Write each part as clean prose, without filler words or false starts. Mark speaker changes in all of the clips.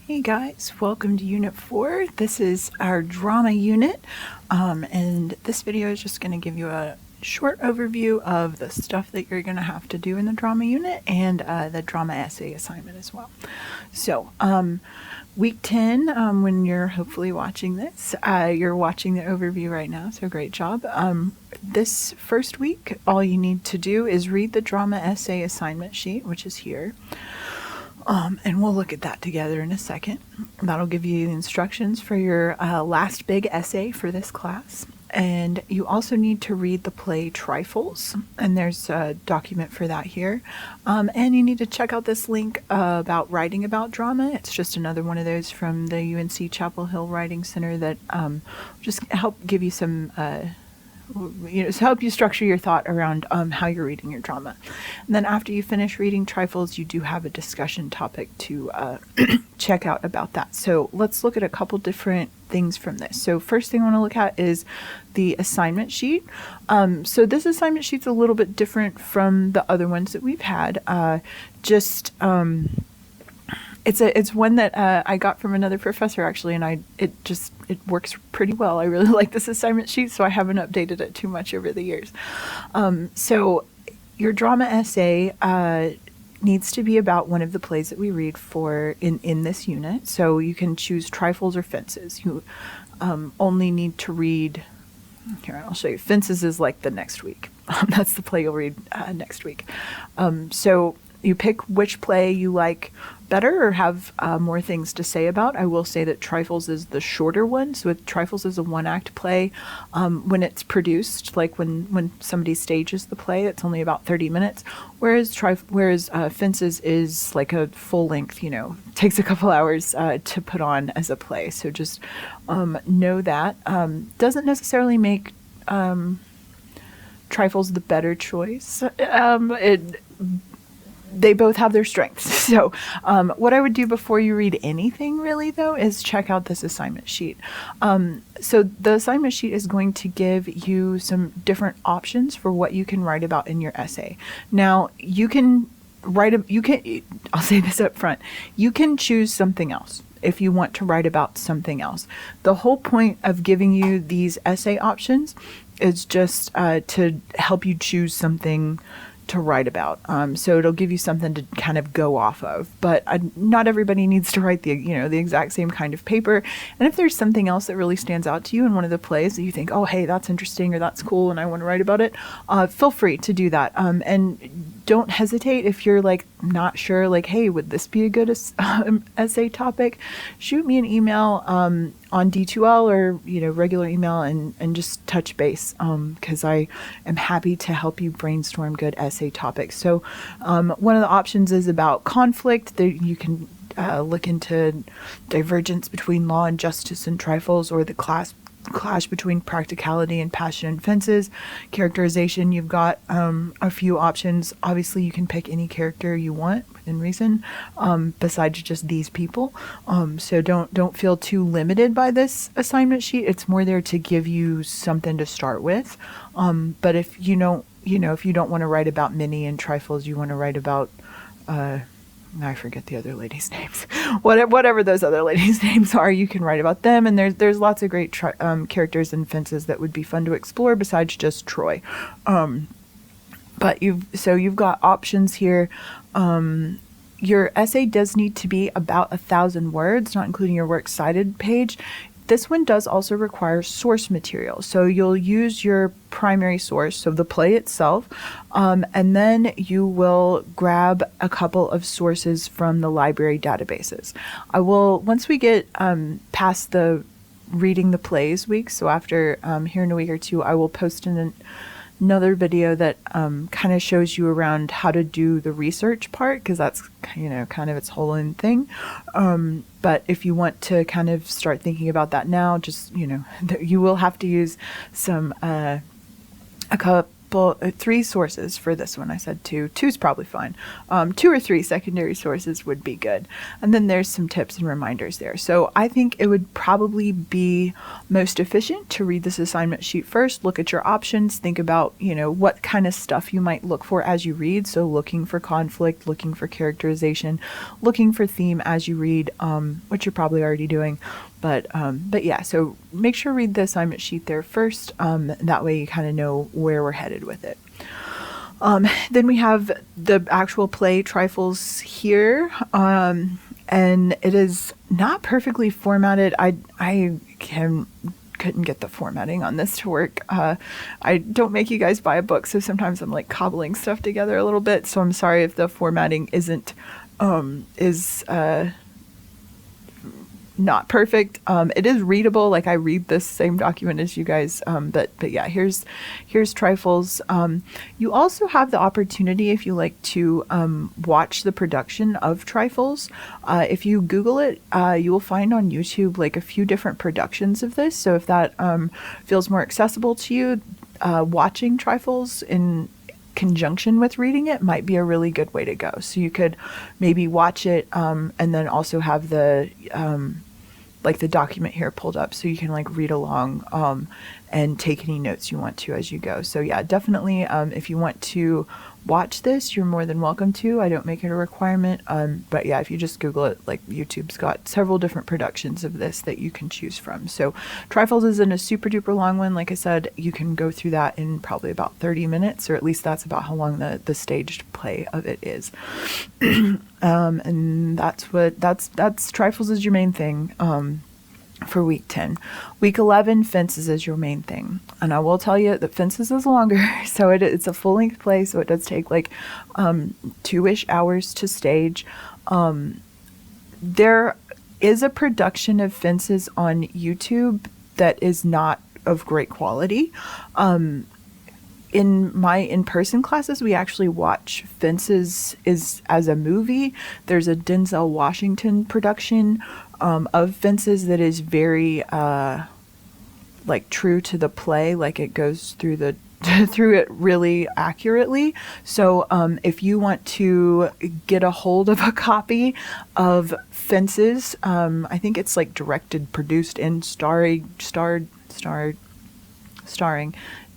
Speaker 1: Hey guys, welcome to Unit 4. This is our drama unit, and this video is just going to give you a short overview of the stuff that you're going to have to do in the drama unit and the drama essay assignment as well. So, week 10, when you're hopefully watching this, you're watching the overview right now, so great job. This first week, all you need to do is read the drama essay assignment sheet, which is here. And we'll look at that together in a second. That'll give you the instructions for your last big essay for this class. And you also need to read the play Trifles, and there's a document for that here. And you need to check out this link about writing about drama. It's just another one of those from the UNC Chapel Hill Writing Center that just help give you some to help you structure your thought around how you're reading your drama. And then after you finish reading Trifles, you do have a discussion topic to check out about that. So let's look at a couple different things from this. So first thing I want to look at is the assignment sheet. So this assignment sheet's a little bit different from the other ones that we've had. It's one that I got from another professor actually, and it works pretty well. I really like this assignment sheet, so I haven't updated it too much over the years. So your drama essay needs to be about one of the plays that we read for in this unit. So you can choose Trifles or Fences. You only need to read. Here, I'll show you. Fences is like the next week. That's the play you'll read next week. So you pick which play you like better or have more things to say about. I will say that Trifles is the shorter one. So Trifles is a one-act play. When it's produced, like when somebody stages the play, it's only about 30 minutes. Whereas Fences is like a full length, takes a couple hours to put on as a play. So just know that. Doesn't necessarily make Trifles the better choice. They both have their strengths. So what I would do before you read anything really though is check out this assignment sheet. So the assignment sheet is going to give you some different options for what you can write about in your essay. Now I'll say this up front, you can choose something else if you want to write about something else. The whole point of giving you these essay options is just to help you choose something to write about. So it'll give you something to kind of go off of, but not everybody needs to write the exact same kind of paper. And if there's something else that really stands out to you in one of the plays that you think, oh, hey, that's interesting or that's cool and I want to write about it, feel free to do that. And don't hesitate if you're like not sure, like, hey, would this be a good essay topic? Shoot me an email on D2L or regular email and just touch base because I am happy to help you brainstorm good essay topics. So one of the options is about conflict. You can look into divergence between law and justice and Trifles, or the clash between practicality and passion and Fences. Characterization, you've got a few options. Obviously you can pick any character you want within reason, besides just these people. So don't feel too limited by this assignment sheet. It's more there to give you something to start with. But if you don't want to write about Minnie and Trifles, you want to write about I forget the other ladies' names. Whatever those other ladies' names are, you can write about them. And there's lots of great characters in Fences that would be fun to explore besides just Troy. But you've got options here. Your essay does need to be about 1,000 words, not including your works cited page. This one does also require source material. So you'll use your primary source, so the play itself, and then you will grab a couple of sources from the library databases. Once we get past the reading the plays week, so after here in a week or two, I will post another video that kind of shows you around how to do the research part, because that's kind of its whole own thing. But if you want to kind of start thinking about that now, just you will have to use some a couple three sources for this one. I said two. Two's probably fine. 2 or 3 secondary sources would be good. And then there's some tips and reminders there. So I think it would probably be most efficient to read this assignment sheet first, look at your options, think about, what kind of stuff you might look for as you read. So looking for conflict, looking for characterization, looking for theme as you read, which you're probably already doing. But yeah, so make sure to read the assignment sheet there first. That way you kind of know where we're headed with it. Then we have the actual play Trifles here. And it is not perfectly formatted. I couldn't get the formatting on this to work. I don't make you guys buy a book, so sometimes I'm like cobbling stuff together a little bit. So I'm sorry if the formatting is not perfect. It is readable. Like I read this same document as you guys. But yeah, here's Trifles. You also have the opportunity, if you like to watch the production of Trifles. If you Google it, you will find on YouTube like a few different productions of this. So if that feels more accessible to you, watching Trifles in conjunction with reading it might be a really good way to go. So you could maybe watch it and then also have the the document here pulled up so you can like read along and take any notes you want to as you go. So yeah, definitely if you want to watch this, you're more than welcome to. I don't make it a requirement. But yeah, if you just Google it, like YouTube's got several different productions of this that you can choose from. So Trifles isn't a super duper long one. Like I said, you can go through that in probably about 30 minutes, or at least that's about how long the staged play of it is. And that's Trifles is your main thing. For week 10. Week 11, Fences is your main thing. And I will tell you that Fences is longer. So it's a full length play. So it does take like 2-ish hours to stage. There is a production of Fences on YouTube that is not of great quality. In my in-person classes, we actually watch Fences as a movie. There's a Denzel Washington production of Fences that is very true to the play. Like it goes through through it really accurately. So if you want to get a hold of a copy of Fences, I think it's like directed, produced, and starring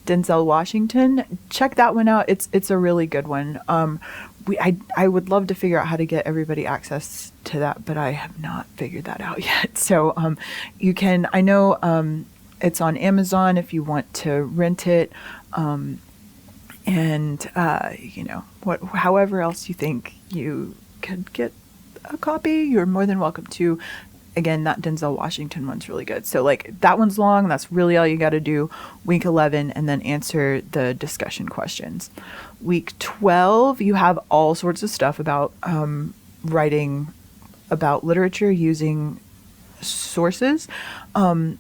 Speaker 1: Denzel Washington. Check that one out. It's a really good one. I would love to figure out how to get everybody access to that, but I have not figured that out yet. So you can, I know it's on Amazon if you want to rent it. However else you think you could get a copy, you're more than welcome to. Again, that Denzel Washington one's really good. So like that one's long. That's really all you got to do. Week 11, and then answer the discussion questions. Week 12, you have all sorts of stuff about writing about literature using sources.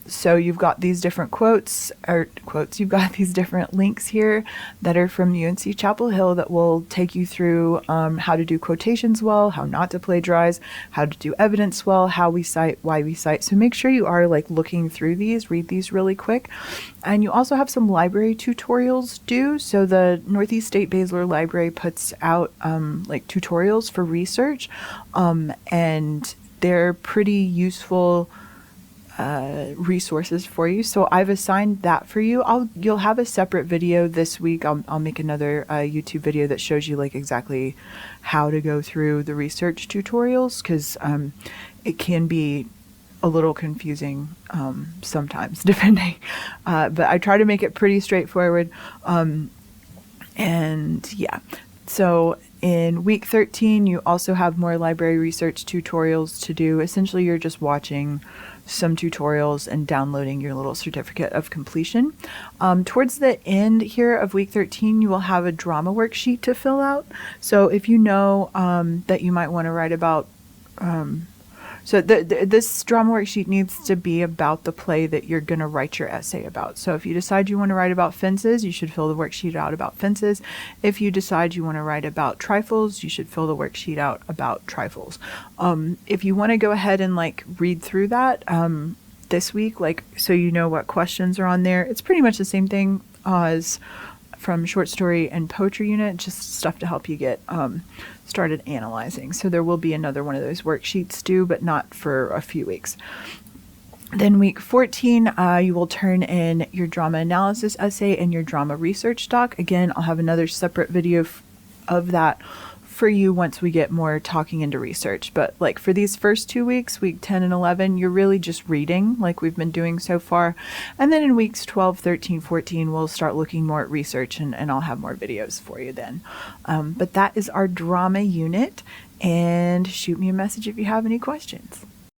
Speaker 1: So you've got these different you've got these different links here that are from UNC Chapel Hill that will take you through how to do quotations well, how not to plagiarize, how to do evidence well, how we cite, why we cite. So make sure you are like looking through these, read these really quick. And you also have some library tutorials due. So the Northeast State Baszler Library puts out tutorials for research, and they're pretty useful resources for you. So I've assigned that for you. You'll have a separate video this week. I'll make another YouTube video that shows you like exactly how to go through the research tutorials, because it can be a little confusing sometimes depending. But I try to make it pretty straightforward. And yeah, so in week 13, you also have more library research tutorials to do. Essentially, you're just watching some tutorials and downloading your little certificate of completion. Towards the end here of week 13, you will have a drama worksheet to fill out. So if you know that you might want to write about this drama worksheet needs to be about the play that you're going to write your essay about. So if you decide you want to write about Fences, you should fill the worksheet out about Fences. If you decide you want to write about Trifles, you should fill the worksheet out about Trifles. If you want to go ahead and read through that this week, so you know what questions are on there, it's pretty much the same thing as from short story and poetry unit, just stuff to help you get started analyzing. So there will be another one of those worksheets due, but not for a few weeks. Then week 14, you will turn in your drama analysis essay and your drama research doc. Again, I'll have another separate video of that for you once we get more talking into research. But like for these first 2 weeks, week 10 and 11, you're really just reading like we've been doing so far. And then in weeks 12, 13, 14, we'll start looking more at research, and I'll have more videos for you then. But that is our drama unit, and shoot me a message if you have any questions.